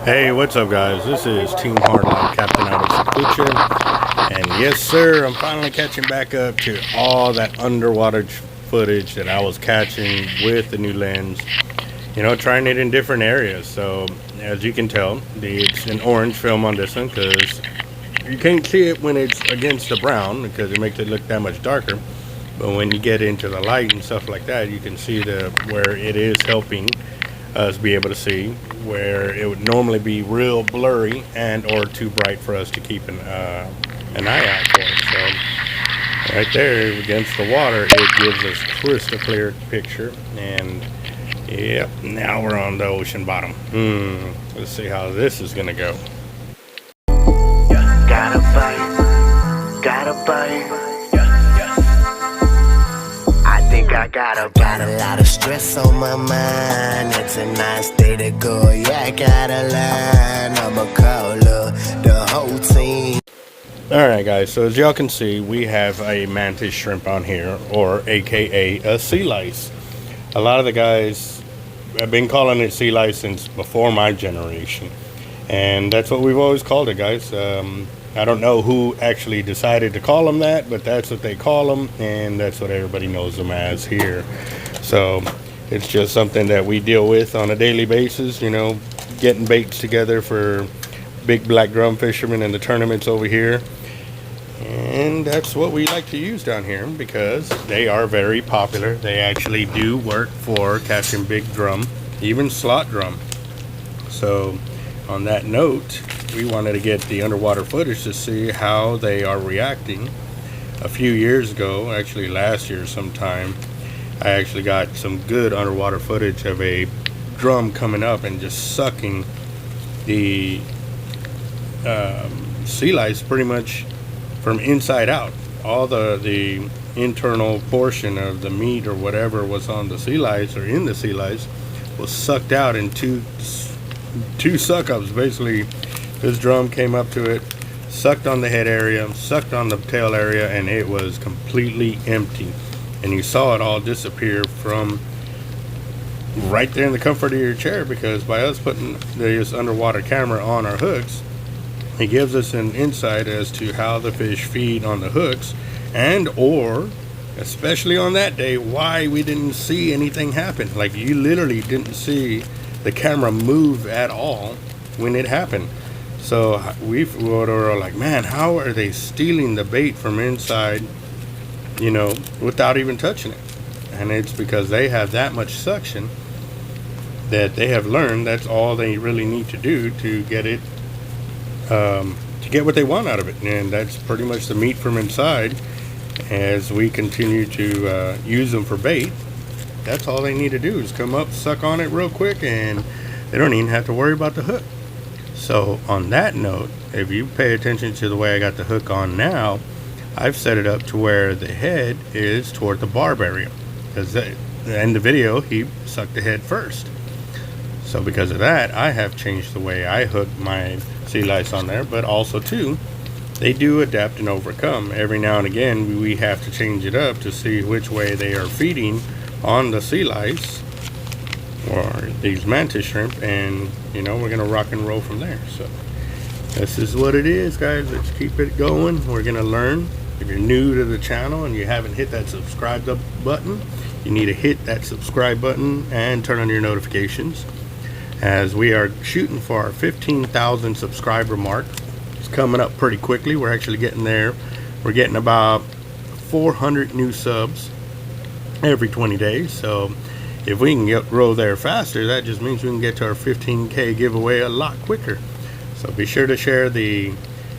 Hey, what's up, guys? This is Team Hardline Captain out of Zertuche, and yes, sir, I'm finally catching back up to all that underwater footage that I was catching with the new lens. You know, trying it in different areas. So, as you can tell, it's an orange film on this one because you can't see it when it's against the brown because it makes it look that much darker. But when you get into the light and stuff like that, you can see where it is helping us be able to see where it would normally be real blurry and or too bright for us to keep an eye out for. So right there against the water, it gives us crystal clear picture. And yep, now we're on the ocean bottom. Let's see how this is gonna go. Gotta bite. I got a lot of stress on my mind. It's a nice day to go. Yeah, I gotta learn. I'ma call up the whole team. Alright guys, so as y'all can see, we have a mantis shrimp on here, or aka a sea lice. A lot of the guys have been calling it sea lice since before my generation, and that's what we've always called it, guys. I don't know who actually decided to call them that, but that's what they call them, and that's what everybody knows them as here. So it's just something that we deal with on a daily basis, you know, getting baits together for big black drum fishermen in the tournaments over here. And that's what we like to use down here because they are very popular. They actually do work for catching big drum, even slot drum. So on that note, we wanted to get the underwater footage to see how they are reacting. A few years ago, actually last year sometime, I actually got some good underwater footage of a drum coming up and just sucking the sea lice pretty much from inside out. All the internal portion of the meat or whatever was on the sea lice or in the sea lice was sucked out in two suck-ups. Basically, this drum came up to it, sucked on the head area, sucked on the tail area, and it was completely empty. And you saw it all disappear from right there in the comfort of your chair, because by us putting this underwater camera on our hooks, it gives us an insight as to how the fish feed on the hooks, and or especially on that day, why we didn't see anything happen. Like, you literally didn't see the camera move at all when it happened. So we were like, man, how are they stealing the bait from inside, you know, without even touching it? And it's because they have that much suction that they have learned that's all they really need to do to get it, to get what they want out of it. And that's pretty much the meat from inside. As we continue to use them for bait, that's all they need to do is come up, suck on it real quick, and they don't even have to worry about the hook. So on that note, if you pay attention to the way I got the hook on now, I've set it up to where the head is toward the barb area, because in the video he sucked the head first. So because of that, I have changed the way I hook my sea lice on there. But also too, they do adapt and overcome. Every now and again we have to change it up to see which way they are feeding on the sea lice or these mantis shrimp, and you know, we're gonna rock and roll from there. So this is what it is, guys. Let's keep it going. We're gonna learn. If you're new to the channel and you haven't hit that subscribe button, you need to hit that subscribe button and turn on your notifications, as we are shooting for our 15,000 subscriber mark. It's coming up pretty quickly. We're actually getting there. We're getting about 400 new subs every 20 days. So if we can grow there faster, that just means we can get to our 15K giveaway a lot quicker. So be sure to share the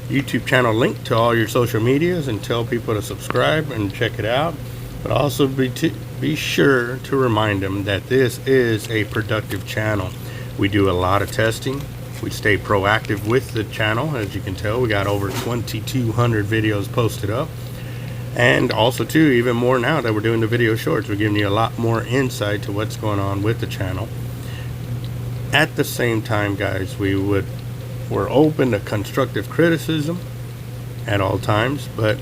YouTube channel link to all your social medias and tell people to subscribe and check it out. But also be sure to remind them that this is a productive channel. We do a lot of testing. We stay proactive with the channel. As you can tell, we got over 2,200 videos posted up. And also too, even more now that we're doing the video shorts, we're giving you a lot more insight to what's going on with the channel. At the same time, guys, we're open to constructive criticism at all times, but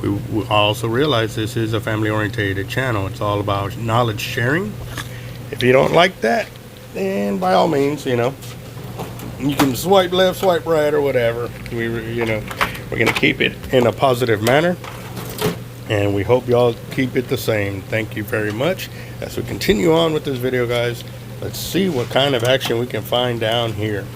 we also realize this is a family oriented channel. It's all about knowledge sharing. If you don't like that, then by all means, you know, You can swipe left, swipe right, or whatever. You know, we're gonna keep it in a positive manner, and we hope y'all keep it the same. Thank you very much. As we continue on with this video, guys, let's see what kind of action we can find down here.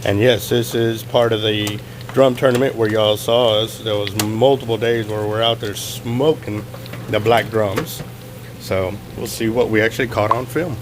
And yes, this is part of the drum tournament where y'all saw us. There was multiple days where we're out there smoking the black drums. So we'll see what we actually caught on film.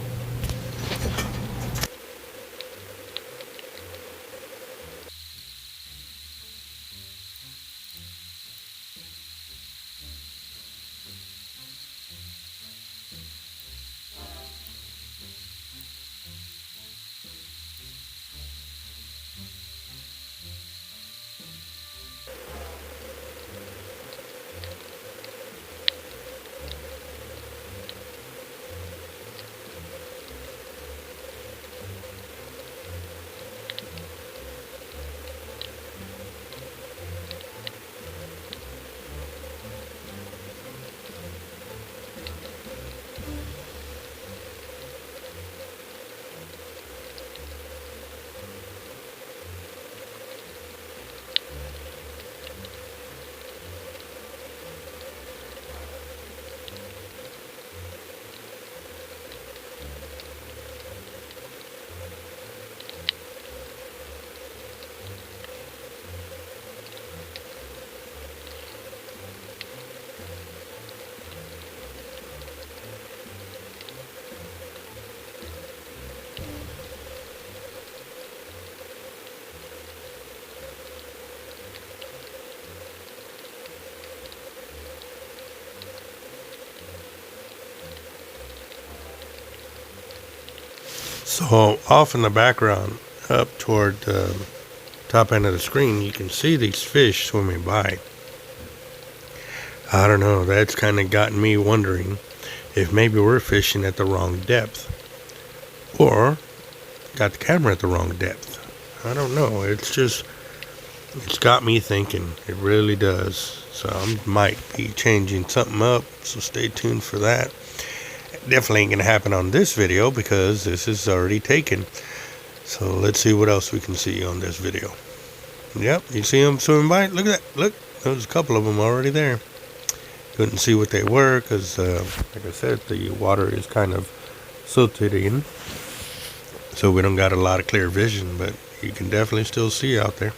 So off in the background, up toward the top end of the screen, you can see these fish swimming by. I don't know, that's kind of gotten me wondering if maybe we're fishing at the wrong depth, or got the camera at the wrong depth. I don't know, it's got me thinking. It really does. So I might be changing something up, so stay tuned for that. Definitely ain't gonna happen on this video because this is already taken. So let's see what else we can see on this video. Yep, you see them swimming by? Look at that. Look, there's a couple of them already there. Couldn't see what they were because, like I said, the water is kind of silted in. So we don't got a lot of clear vision, but you can definitely still see out there.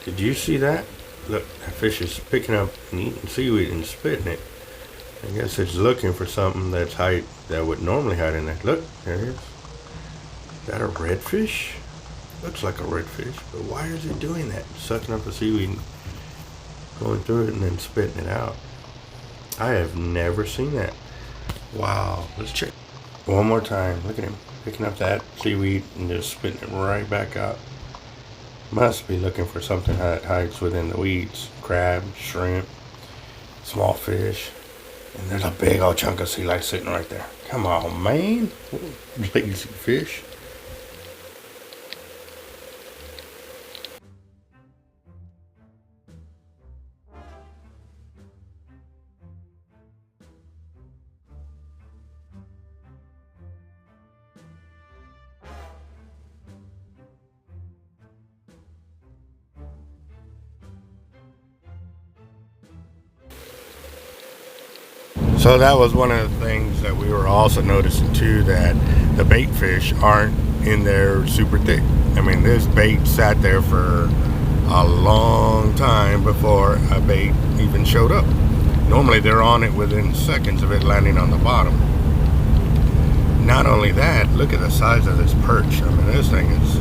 Did you see that? Look, that fish is picking up and eating seaweed and spitting it. I guess it's looking for something that would normally hide in there. Look, there it is. Is that a redfish? Looks like a redfish, but why is it doing that? Sucking up the seaweed and going through it and then spitting it out. I have never seen that. Wow, let's check one more time. Look at him. picking up that seaweed and just spitting it right back out. Must be looking for something that hides within the weeds. Crab, shrimp, small fish. And there's a big old chunk of sea lice sitting right there. Come on, man. Lazy fish. So that was one of the things that we were also noticing too, that the bait fish aren't in there super thick. I mean, this bait sat there for a long time before a bait even showed up. Normally they're on it within seconds of it landing on the bottom. Not only that, look at the size of this perch. I mean, this thing is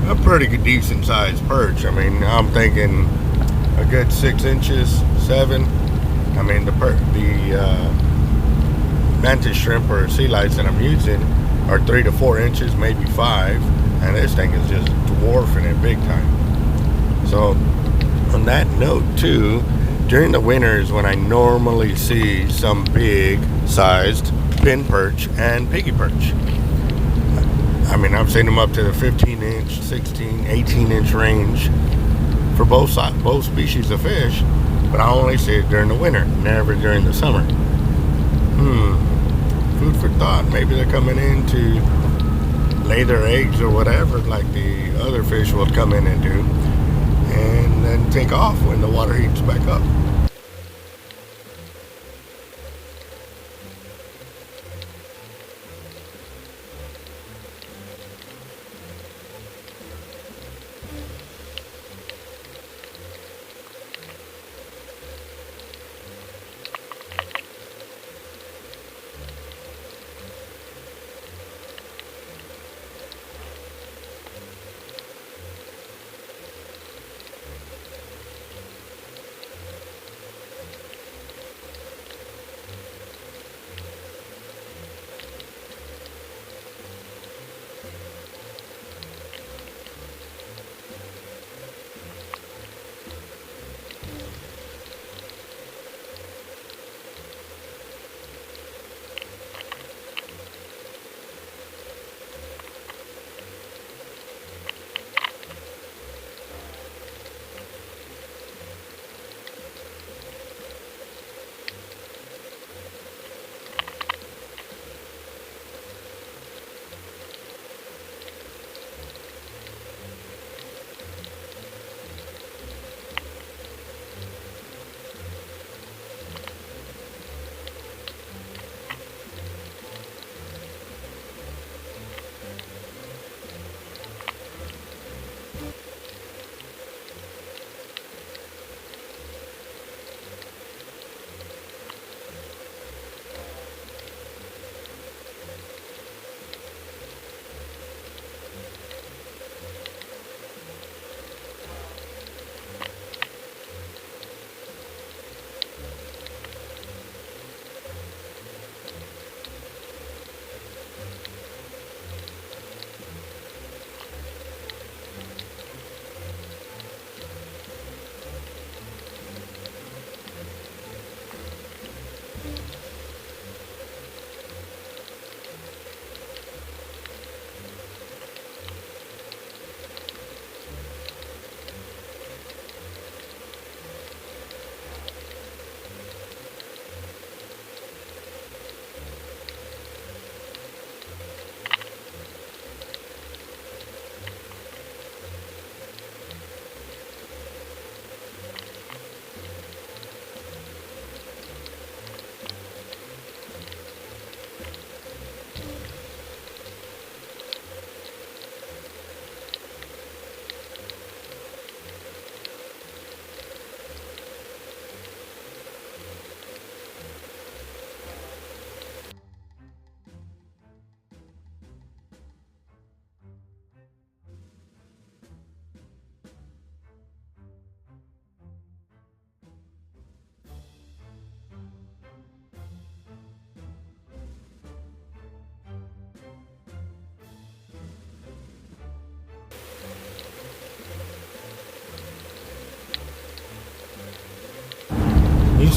a pretty good, decent sized perch. I mean, I'm thinking a good 6 inches, 7. I mean, the Mantis shrimp or sea lice that I'm using are 3 to 4 inches, maybe 5, and this thing is just dwarfing it big time. So, on that note too, during the winters when I normally see some big sized pin perch and piggy perch, I mean, I've seen them up to the 15 inch, 16, 18 inch range for both species of fish. But I only see it during the winter, never during the summer. Food for thought. Maybe they're coming in to lay their eggs or whatever, like the other fish will come in and do, and then take off when the water heats back up.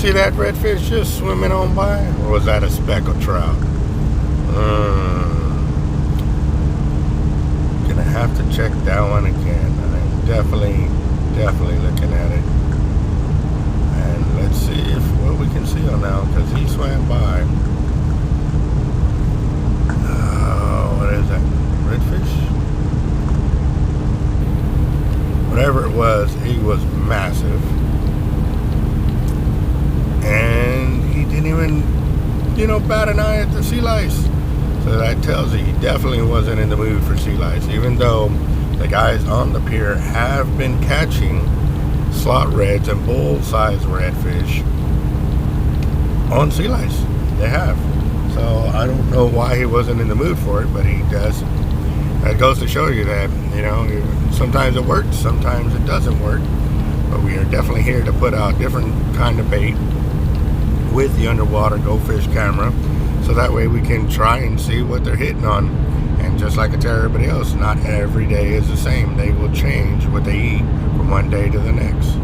see that redfish just swimming on by? Or was that a speckled trout? Gonna have to check that one again. I'm definitely looking at it. And let's see what we can see on now, because he swam by. What is that? Redfish? Whatever it was, he was massive. And he didn't even, bat an eye at the sea lice. So that tells you he definitely wasn't in the mood for sea lice, even though the guys on the pier have been catching slot reds and bull-sized redfish on sea lice. They have. So I don't know why he wasn't in the mood for it, but he does. That goes to show you that, sometimes it works, sometimes it doesn't work. But we are definitely here to put out different kind of bait with the underwater Go Fish camera, so that way we can try and see what they're hitting on. And just like I tell everybody else, not every day is the same. They will change what they eat from one day to the next.